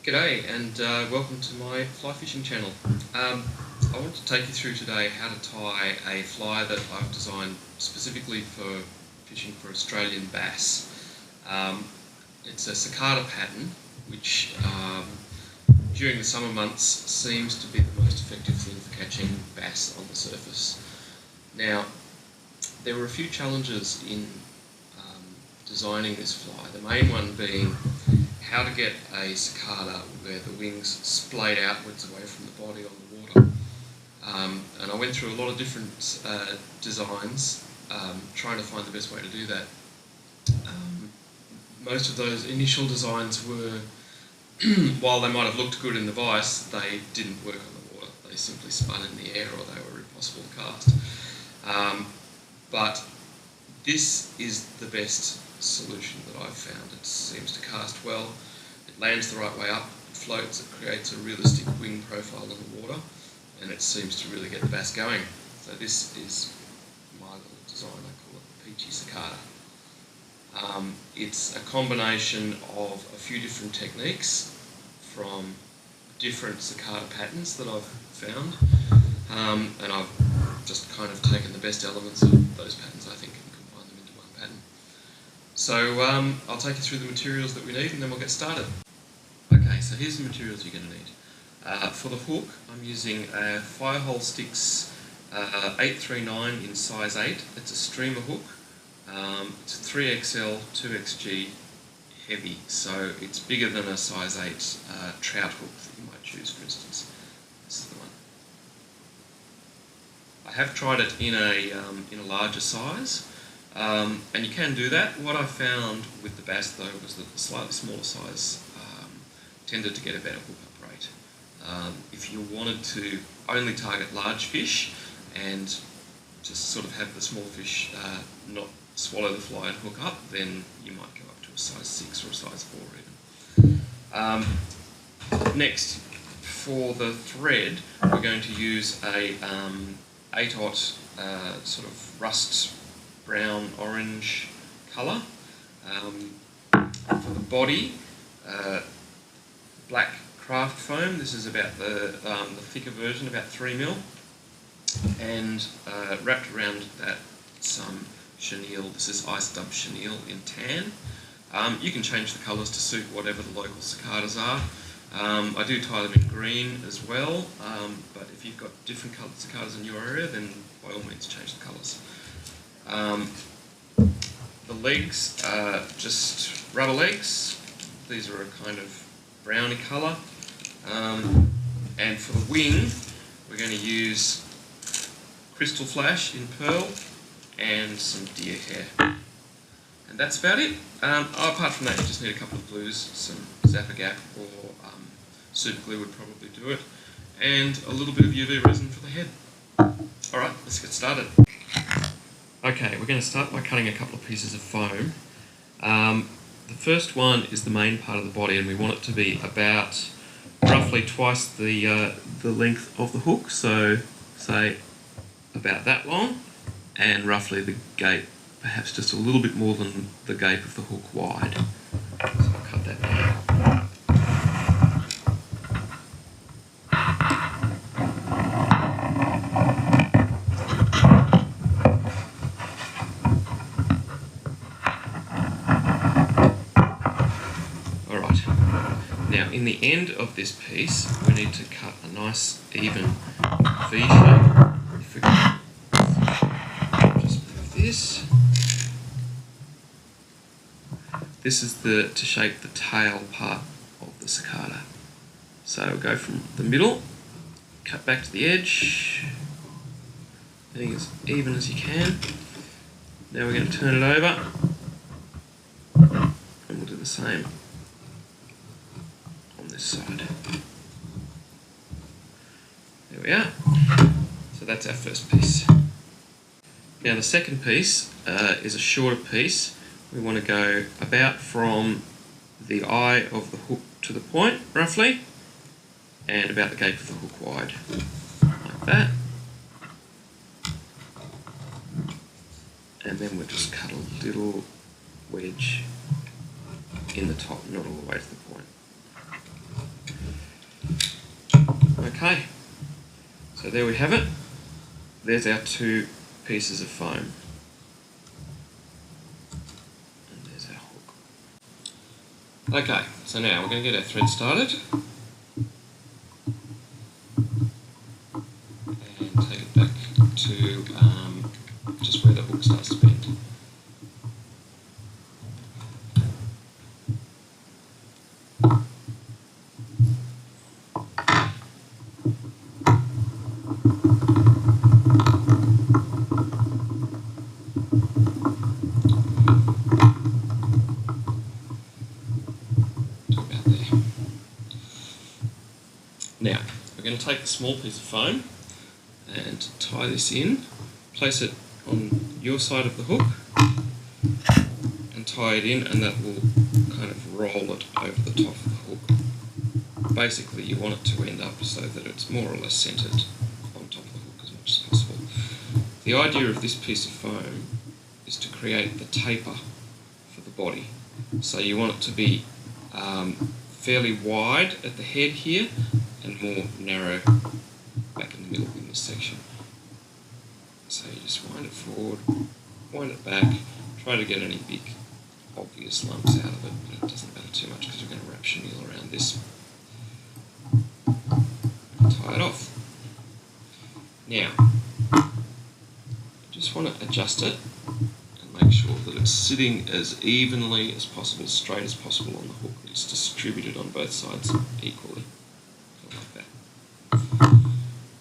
G'day and welcome to my fly fishing channel. I want to take you through today how to tie a fly that I've designed specifically for fishing for Australian bass. It's a cicada pattern which during the summer months seems to be the most effective thing for catching bass on the surface. Now, there were a few challenges in designing this fly, the main one being how to get a cicada where the wings splayed outwards away from the body on the water. And I went through a lot of different designs trying to find the best way to do that. Most of those initial designs were, while they might have looked good in the vise, they didn't work on the water. They simply spun in the air or they were impossible to cast. But this is the best solution that I've found. It seems to cast well, it lands the right way up, it floats, it creates a realistic wing profile in the water, and it seems to really get the bass going. So this is my little design, I call it the Peachy Cicada. It's a combination of a few different techniques from different cicada patterns that I've found, and I've just kind of taken the best elements of those patterns, I think, and combined them into one pattern. So I'll take you through the materials that we need and then we'll get started. Okay, so here's the materials you're going to need. For the hook, I'm using a Firehole Sticks 839 in size 8. It's a streamer hook. It's a 3XL 2XG heavy, so it's bigger than a size 8 trout hook that you might choose, for instance. This is the one. I have tried it in a larger size. And you can do that. What I found with the bass though was that the slightly smaller size tended to get a better hook-up rate. If you wanted to only target large fish and just sort of have the small fish not swallow the fly and hook up, then you might go up to a size 6 or a size 4 even. Next, for the thread, we're going to use a 8/0 sort of rust brown orange colour. For the body, black craft foam. This is about the thicker version, about 3mm, and wrapped around that some chenille. This is ice dub chenille in tan. You can change the colours to suit whatever the local cicadas are. I do tie them in green as well, but if you've got different coloured cicadas in your area, then by all means change the colours. The legs are just rubber legs. These are a kind of browny colour. And for the wing, we're going to use crystal flash in pearl and some deer hair. And that's about it. Apart from that, you just need a couple of glues, some Zappa Gap or super glue would probably do it, and a little bit of UV resin for the head. Alright, let's get started. Okay, we're going to start by cutting a couple of pieces of foam. The first one is the main part of the body, and we want it to be about roughly twice the length of the hook, so say about that long, and roughly the gape, perhaps just a little bit more than the gape of the hook wide. So I'll cut that down. Now, in the end of this piece, we need to cut a nice, even V shape. If we can just move this. This is to shape the tail part of the cicada. So we'll go from the middle, cut back to the edge, getting as even as you can. Now we're going to turn it over, and we'll do the same on this side. There we are. So that's our first piece. Now the second piece is a shorter piece. We want to go about from the eye of the hook to the point, roughly, and about the gape of the hook wide, like that. And then we'll just cut a little wedge in the top, not all the way to the point. Okay, so there we have it. There's our 2 pieces of foam. And there's our hook. Okay, so now we're going to get our thread started. And take it back to just where the hook starts to bend. Now, we're going to take the small piece of foam and tie this in, place it on your side of the hook and tie it in, and that will kind of roll it over the top of the hook. Basically you want it to end up so that it's more or less centred on top of the hook as much as possible. The idea of this piece of foam is to create the taper for the body. So you want it to be fairly wide at the head here and more narrow back in the middle in this section. So you just wind it forward, wind it back, try to get any big obvious lumps out of it, but it doesn't matter too much because we're going to wrap chenille around this. Tie it off. Now, just want to adjust it and make sure that it's sitting as evenly as possible, straight as possible on the hook, that it's distributed on both sides equally. Like that.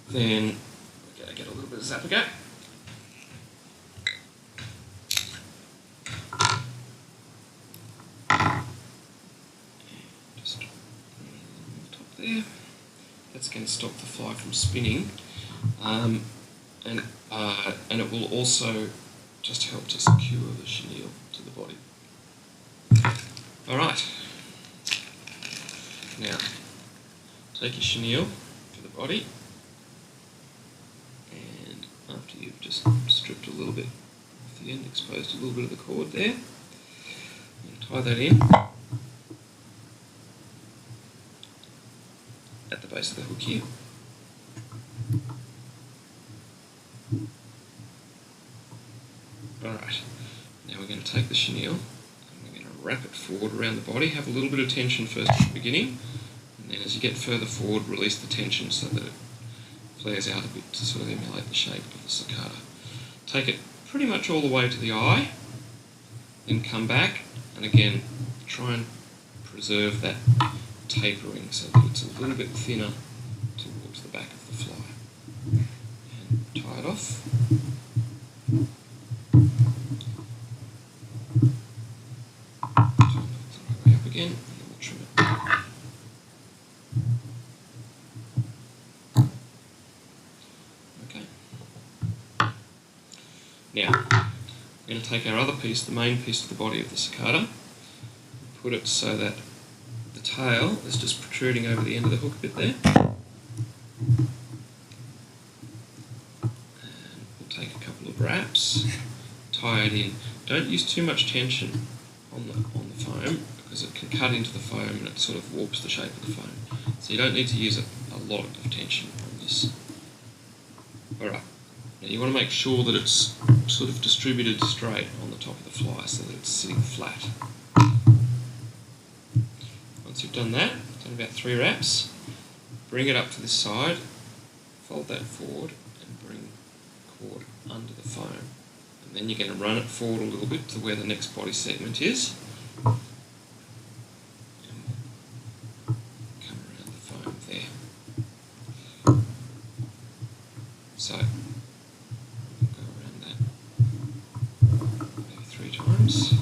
Then we're going to get a little bit of Zap-A-Gap. Just put it on the top there. That's going to stop the fly from spinning, and it will also just help to secure the chenille to the body. Alright, now take your chenille for the body, and after you've just stripped a little bit off the end, exposed a little bit of the cord there, you tie that in at the base of the hook here. Alright, now we're going to take the chenille and we're going to wrap it forward around the body. Have a little bit of tension first at the beginning, and then as you get further forward, release the tension so that it flares out a bit to sort of emulate the shape of the cicada. Take it pretty much all the way to the eye, then come back, and again try and preserve that tapering so that it's a little bit thinner towards the back of the fly. And tie it off. Turn it the right way up again, and then we'll trim it. Okay. Now, we're going to take our other piece, the main piece of the body of the cicada, and put it so that the tail is just protruding over the end of the hook a bit there. And we'll take a couple of wraps, tie it in. Don't use too much tension on the foam because it can cut into the foam and it sort of warps the shape of the foam. So you don't need to use a lot of tension on this. Alright, now you want to make sure that it's sort of distributed straight on the top of the fly so that it's sitting flat. Once you've done that, done about 3 wraps, bring it up to this side, fold that forward and bring the cord under the foam. And then you're going to run it forward a little bit to where the next body segment is. And come around the foam there. So, go around that maybe 3 times.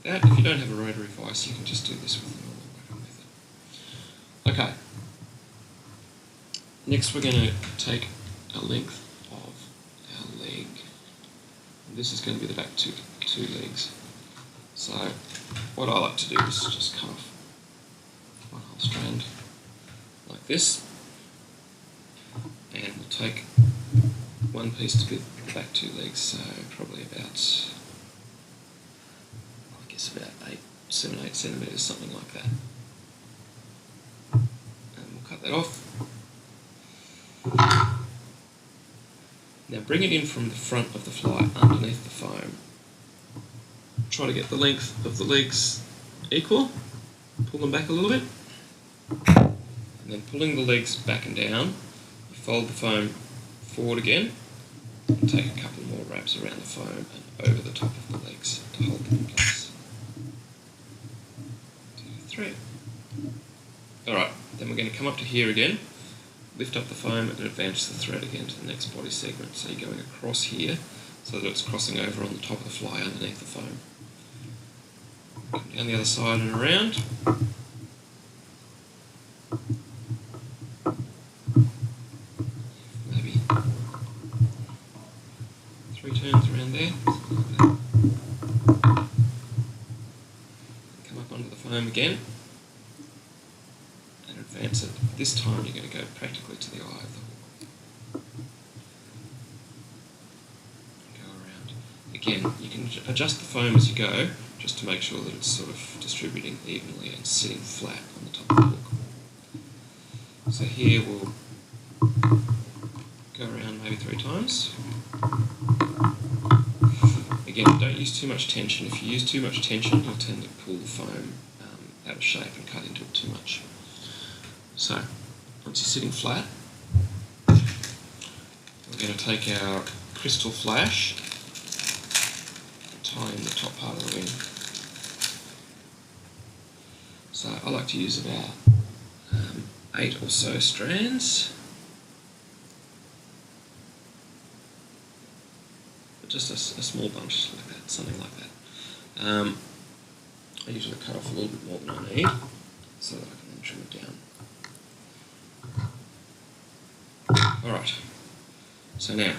That. If you don't have a rotary vise, you can just do this with the normal working method. Okay. Next we're going to take a length of our leg. And this is going to be the back two legs. So what I like to do is just cut off one whole strand like this. And we'll take one piece to be the back 2 legs, so probably about 7, 8 centimetres, something like that. that off. Now bring it in from the front of the fly underneath the foam. Try to get the length of the legs equal. Pull them back a little bit. And then pulling the legs back and down, you fold the foam forward again and take a couple more wraps around the foam and over the top of the legs to hold them in place. 2, 3. Alright, then we're going to come up to here again, lift up the foam and advance the thread again to the next body segment. So you're going across here so that it's crossing over on the top of the fly underneath the foam. Come down the other side and around. Maybe 3 turns around there, something like that. Come up onto the foam again and advance it. This time you're going to go practically to the eye of the hook. Go around. Again, you can adjust the foam as you go, just to make sure that it's sort of distributing evenly and sitting flat on the top of the hook. So here we'll go around maybe 3 times. Again, don't use too much tension. If you use too much tension, you'll tend to pull the foam out of shape and cut into it too much. So, once you're sitting flat, we're going to take our crystal flash and tie in the top part of the wing. So I like to use about 8 or so strands, but just a small bunch like that, something like that. I usually cut off a little bit more than I need, so that I can then trim it down. Alright, so now,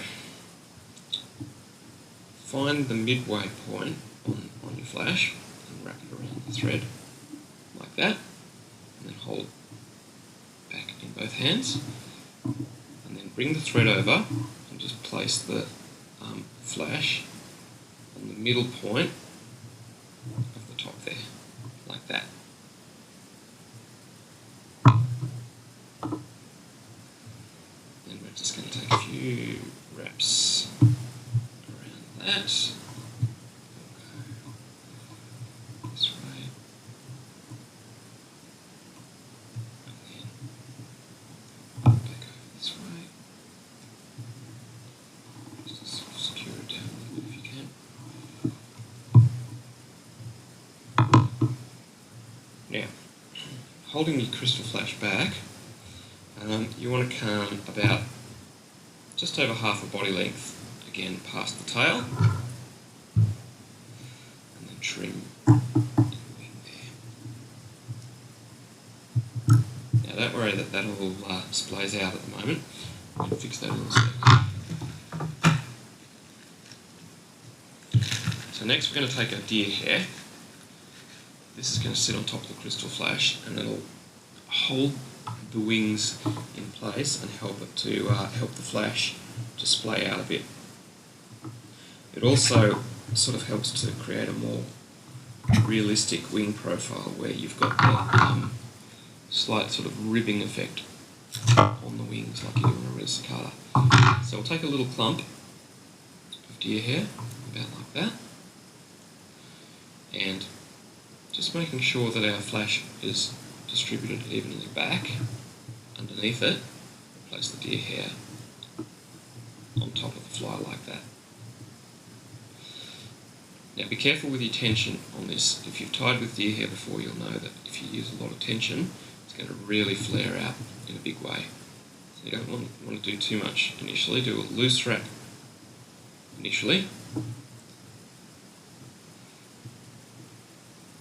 find the midway point on your flash and wrap it around the thread, like that, and then hold back in both hands, and then bring the thread over and just place the flash on the middle point of the top there, like that. Then we're just going to take a few wraps around that. This way. And then back over this way. Just to sort of secure it down a little bit if you can. Now, holding your crystal flash back, you want to come about just over half a body length, again past the tail, and then trim the wing there. Now don't worry that that all splays out at the moment, I'm going to fix that in a second. So next we're going to take our deer hair. This is going to sit on top of the crystal flash and it'll hold the wings in place and help it to help the flash to splay out a bit. It also sort of helps to create a more realistic wing profile where you've got the slight sort of ribbing effect on the wings like you do on a Peachy Cicada. So we'll take a little clump of deer hair, about like that, and just making sure that our flash is distributed evenly back. Underneath it, place the deer hair on top of the fly like that. Now be careful with your tension on this. If you've tied with deer hair before, you'll know that if you use a lot of tension, it's going to really flare out in a big way. So you don't want to do too much initially. Do a loose wrap initially.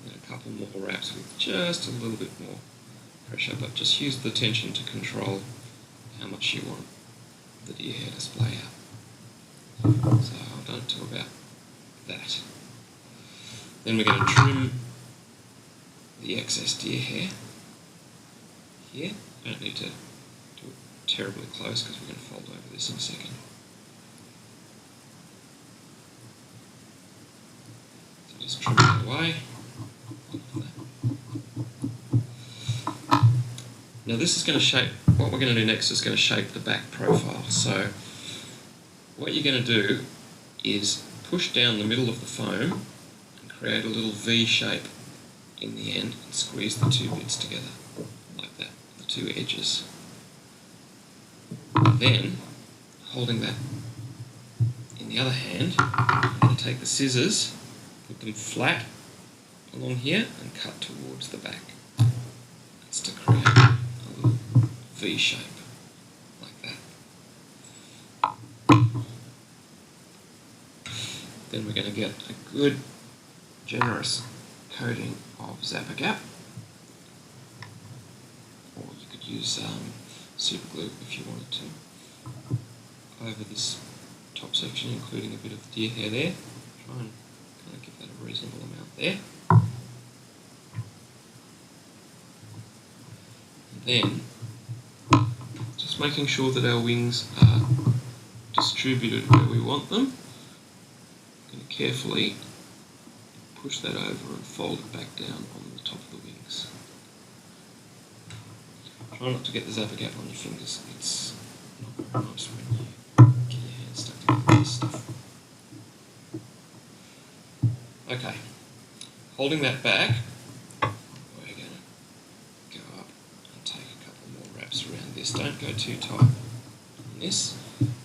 And a couple more wraps with just a little bit more pressure, but just use the tension to control how much you want the deer hair to splay out. So I've done it to about that. Then we're going to trim the excess deer hair here. Don't need to do it terribly close because we're going to fold over this in a second. So just trim it away. Now this is going to shape, what we're going to do next is going to shape the back profile. So what you're going to do is push down the middle of the foam and create a little V shape in the end and squeeze the two bits together like that, the two edges. And then, holding that in the other hand, I'm going to take the scissors, put them flat along here and cut towards the back. That's to create a little V shape like that. Then we're going to get a good generous coating of Zappa Gap, or you could use super glue if you wanted to, over this top section, including a bit of deer hair there. Try and kind of give that a reasonable amount there. And then, just making sure that our wings are distributed where we want them. I'm going to carefully push that over and fold it back down on the top of the wings. Try not to get the Zappa Gap on your fingers. It's not very nice when you get your hands stuck together with this stuff. Okay, holding that back, we're going to go up and take a couple more wraps around this. Don't go too tight on this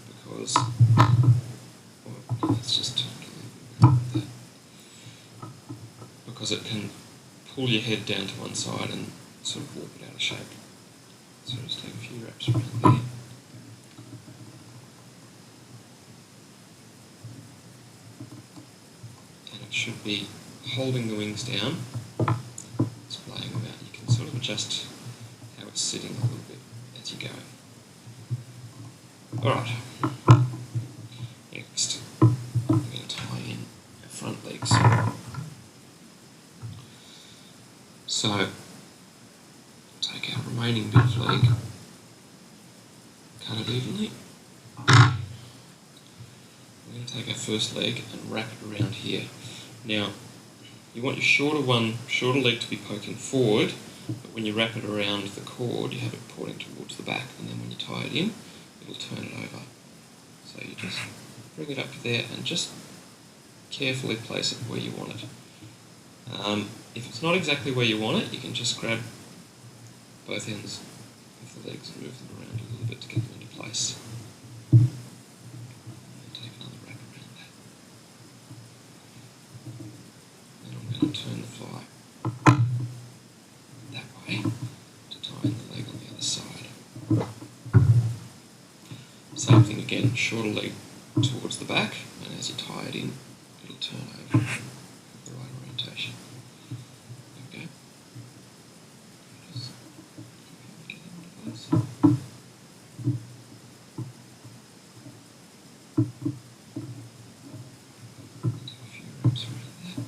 because, well, let's just turn it a little bit like that, because it can pull your head down to one side and sort of warp it out of shape. So just take a few wraps around there. And it should be holding the wings down, splaying them out. You can sort of adjust how it's sitting a little bit as you go. Alright, next we're going to tie in our front legs. So, take our remaining bit of leg, cut it evenly. We're going to take our first leg and wrap it around here. Now, you want your shorter leg to be poking forward, but when you wrap it around the cord, you have it pointing towards the back, and then when you tie it in, it'll turn it over. So you just bring it up to there and just carefully place it where you want it. If it's not exactly where you want it, you can just grab both ends of the legs and move them around a little bit to get them into place. And take another wrap around that. Then I'm going to turn the fly that way to tie in the leg on the other side. Same thing again, shorter leg towards the back, and as you tie it in, it'll turn over with the right orientation. There we go. Just get it into place. Take a few wraps around that.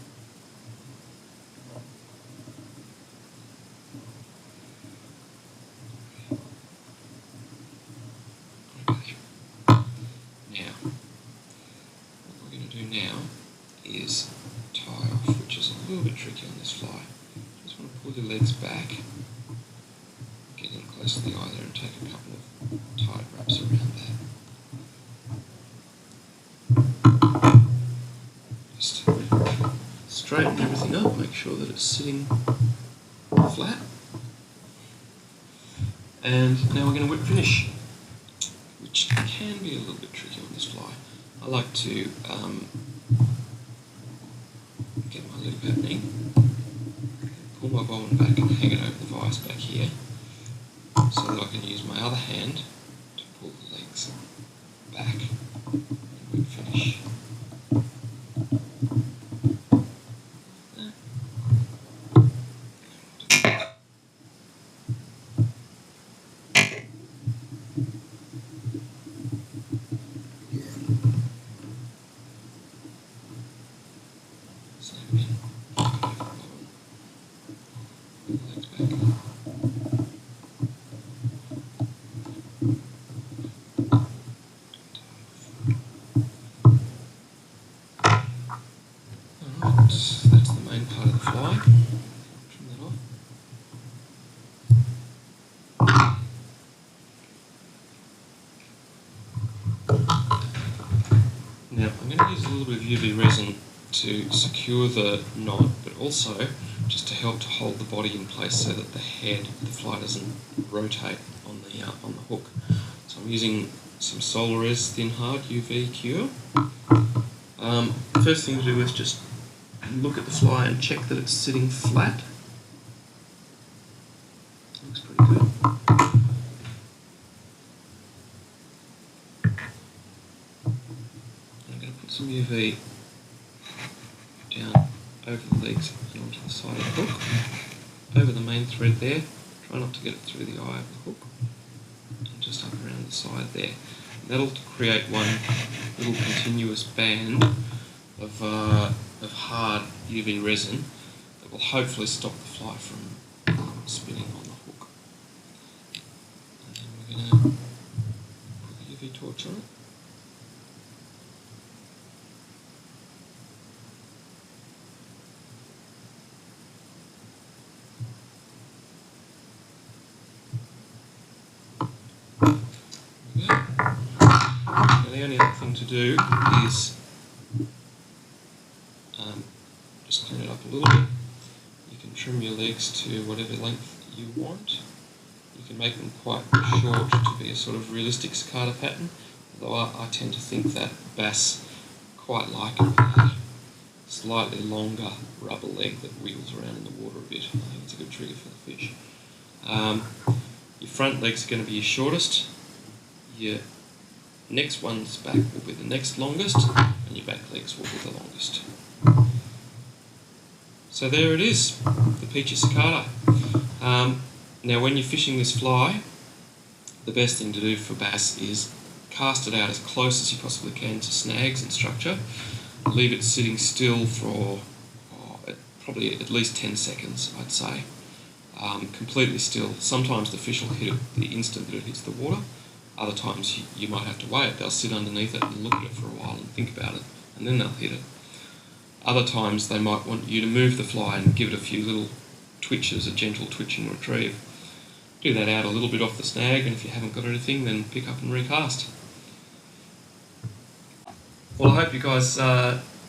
Okay. Now, what we're going to do now is tie off, which is a little bit tricky on this fly. Just want to pull your legs back, get in close to the eye there and take a couple of tight wraps around that. Just straighten everything up, make sure that it's sitting flat. And now we're going to whip finish, which can be a little bit tricky on this fly. I like to get my loop happening, pull my bobbin back and hang it over the vise back here, so that I can use my other hand to pull the legs back and whip finish. So again, over the bobbin, pull the legs back. Alright, that's the main part of the fly. Trim that off. Now I'm going to use a little bit of UV resin to secure the knot, but also just to help to hold the body in place so that the head of the fly doesn't rotate on the hook. So I'm using some Solaris Thin Hard UV Cure. First thing to do is just look at the fly and check that it's sitting flat. Looks pretty good. I'm going to put some UV down over the legs and onto the side of the hook, over the main thread there. Try not to get it through the eye of the hook, and just up around the side there. And that'll create one little continuous band of hard UV resin that will hopefully stop the fly from spinning on the hook. And then we're going to put the UV torch on it. Now the only other thing to do is just clean it up a little bit. You can trim your legs to whatever length you want. You can make them quite short to be a sort of realistic cicada pattern, although I tend to think that bass quite like a slightly longer rubber leg that wiggles around in the water a bit. I think it's a good trigger for the fish. Your front leg's are going to be your shortest, your next one's back will be the next longest, and your back legs will be the longest. So there it is, the Peachy Cicada. Now when you're fishing this fly, the best thing to do for bass is cast it out as close as you possibly can to snags and structure. Leave it sitting still for probably at least 10 seconds, I'd say. Completely still. Sometimes the fish will hit it the instant that it hits the water. Other times you might have to wait. They'll sit underneath it and look at it for a while and think about it, and then they'll hit it. Other times they might want you to move the fly and give it a few little twitches, a gentle twitch and retrieve. Do that out a little bit off the snag, and if you haven't got anything, then pick up and recast. Well, I hope you guys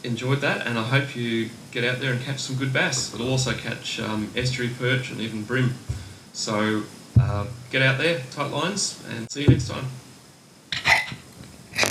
enjoyed that, and I hope you get out there and catch some good bass. It'll also catch estuary perch and even bream. So get out there, tight lines, and see you next time.